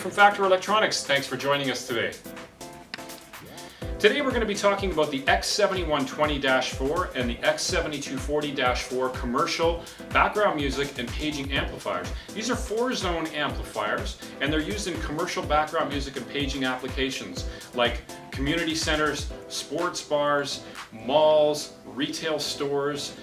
from Factor Electronics. Thanks for joining us today. Today we're going to be talking about the X7120-4 and the X7240-4 commercial background music and paging amplifiers. These are 4-zone amplifiers, and they're used in commercial background music and paging applications like community centers, sports bars, malls, retail stores,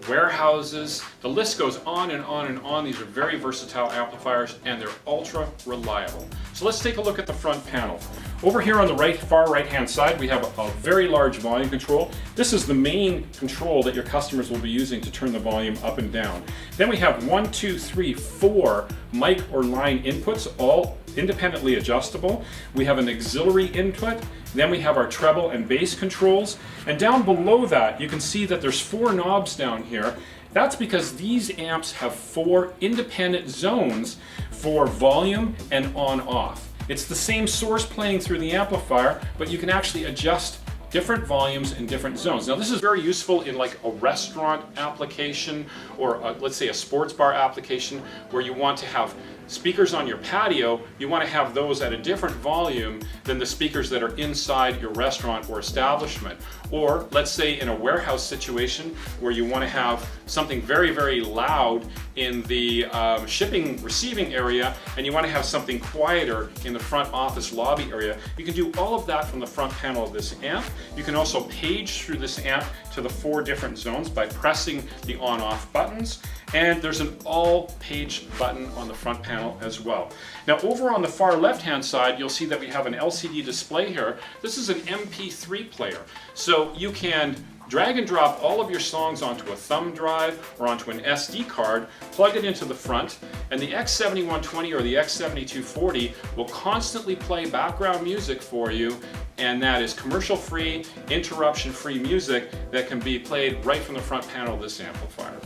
warehouses. The list goes on and on and on. These are very versatile amplifiers and they're ultra reliable. So let's take a look at the front panel. Over here on the far right hand side we have a very large volume control. This is the main control that your customers will be using to turn the volume up and down. Then we have 4 mic or line inputs, all independently adjustable. We have an auxiliary input. Then we have our treble and bass controls. And down below that, you can see that there's 4 knobs down here. That's because these amps have 4 independent zones for volume and on-off. It's the same source playing through the amplifier, but you can actually adjust different volumes in different zones. Now this is very useful in like a restaurant application or let's say a sports bar application where you want to have speakers on your patio. You want to have those at a different volume than the speakers that are inside your restaurant or establishment. Or let's say in a warehouse situation where you want to have something very, very loud in the shipping receiving area and you want to have something quieter in the front office lobby area. You can do all of that from the front panel of this amp. You can also page through this amp to the 4 different zones by pressing the on-off buttons. And there's an all-page button on the front panel as well. Now over on the far left-hand side, you'll see that we have an LCD display here. This is an MP3 player. So you can drag and drop all of your songs onto a thumb drive or onto an SD card, plug it into the front, and the X7120 or the X7240 will constantly play background music for you, and that is commercial-free, interruption-free music that can be played right from the front panel of this amplifier.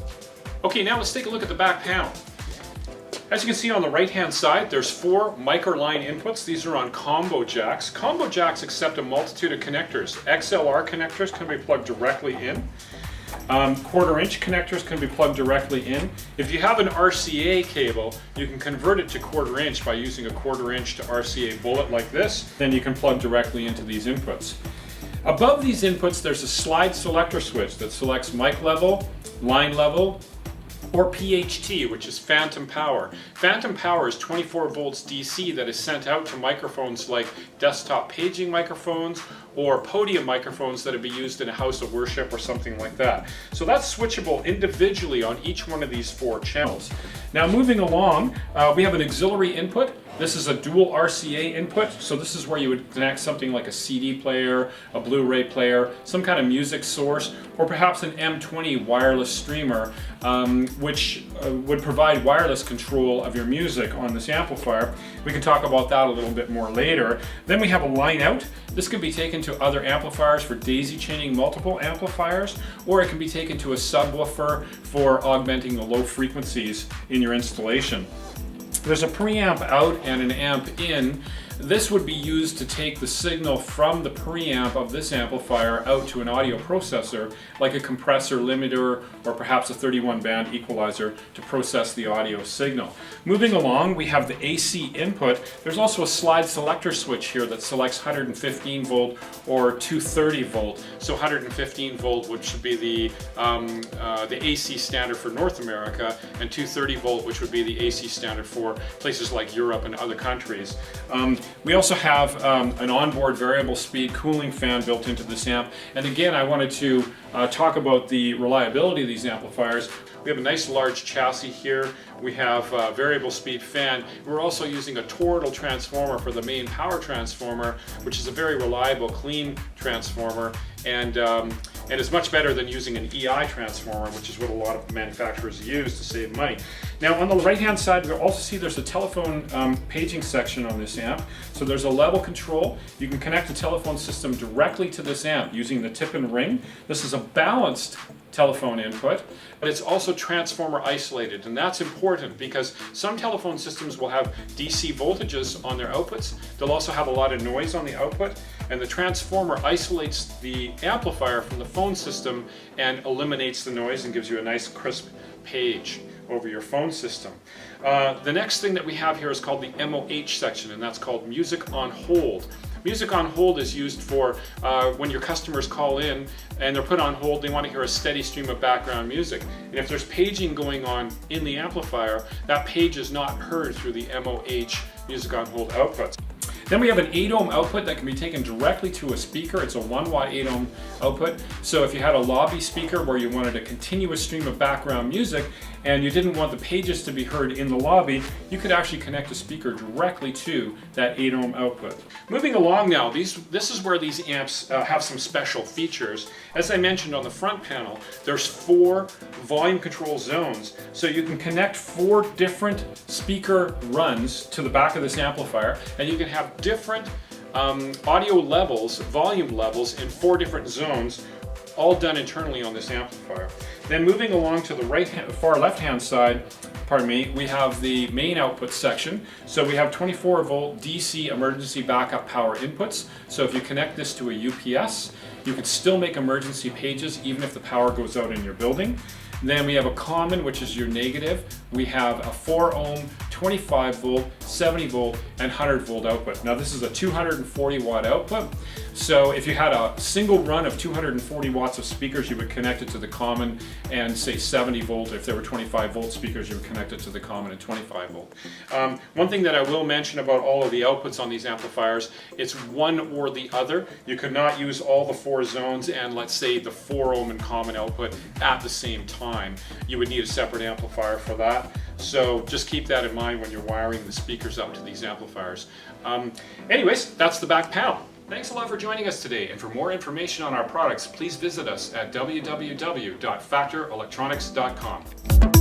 Okay, now let's take a look at the back panel. As you can see on the right-hand side, there's 4 mic or line inputs. These are on combo jacks. Combo jacks accept a multitude of connectors. XLR connectors can be plugged directly in. 1/4-inch connectors can be plugged directly in. If you have an RCA cable, you can convert it to 1/4-inch by using a 1/4-inch to RCA bullet like this. Then you can plug directly into these inputs. Above these inputs, there's a slide selector switch that selects mic level, line level, or PHT, which is phantom power. Phantom power is 24 volts DC that is sent out to microphones like desktop paging microphones or podium microphones that would be used in a house of worship or something like that. So that's switchable individually on each one of these 4 channels. Now moving along, we have an auxiliary input. This is a dual RCA input, so this is where you would connect something like a CD player, a Blu-ray player, some kind of music source, or perhaps an M20 wireless streamer, which would provide wireless control of your music on this amplifier. We can talk about that a little bit more later. Then we have a line out. This can be taken to other amplifiers for daisy chaining multiple amplifiers, or it can be taken to a subwoofer for augmenting the low frequencies in your installation. There's a preamp out and an amp in. This would be used to take the signal from the preamp of this amplifier out to an audio processor, like a compressor limiter or perhaps a 31-band equalizer to process the audio signal. Moving along, we have the AC input. There's also a slide selector switch here that selects 115 volt or 230 volt. So 115 volt, which would be the AC standard for North America, and 230 volt, which would be the AC standard for places like Europe and other countries. We also have an onboard variable speed cooling fan built into this amp. And again, I wanted to talk about the reliability of these amplifiers. We have a nice large chassis here. We have a variable speed fan. We're also using a toroidal transformer for the main power transformer, which is a very reliable, clean transformer. And it's much better than using an EI transformer, which is what a lot of manufacturers use to save money. Now on the right hand side, we'll also see there's a telephone paging section on this amp. So there's a level control. You can connect the telephone system directly to this amp using the tip and ring. This is a balanced telephone input, but it's also transformer isolated, and that's important because some telephone systems will have DC voltages on their outputs. They'll also have a lot of noise on the output, and the transformer isolates the amplifier from the phone system and eliminates the noise and gives you a nice crisp page. over your phone system. The next thing that we have here is called the MOH section, and that's called Music on Hold. Music on hold is used for when your customers call in and they're put on hold, they want to hear a steady stream of background music. And if there's paging going on in the amplifier, that page is not heard through the MOH Music on Hold outputs. Then we have an 8 ohm output that can be taken directly to a speaker. It's a 1 watt 8 ohm output. So if you had a lobby speaker where you wanted a continuous stream of background music and you didn't want the pages to be heard in the lobby, you could actually connect a speaker directly to that 8 ohm output. Moving along now, this is where these amps have some special features. As I mentioned on the front panel, there's 4 volume control zones. So you can connect 4 different speaker runs to the back of this amplifier, and you can have different audio levels, volume levels in 4 different zones, all done internally on this amplifier. Then moving along to the far left-hand side, we have the main output section. So we have 24 volt DC emergency backup power inputs. So if you connect this to a UPS, you can still make emergency pages even if the power goes out in your building. Then we have a common, which is your negative. We have a 4 ohm, 25 volt, 70 volt, and 100 volt output. Now this is a 240 watt output. So if you had a single run of 240 watts of speakers, you would connect it to the common and say 70 volt. If there were 25 volt speakers, you would connect it to the common and 25 volt. One thing that I will mention about all of the outputs on these amplifiers, it's one or the other. You could not use all the 4 zones and let's say the 4 ohm and common output at the same time. You would need a separate amplifier for that. So just keep that in mind when you're wiring the speakers up to these amplifiers. Anyways, that's the back panel. Thanks a lot for joining us today, and for more information on our products, please visit us at www.factorelectronics.com.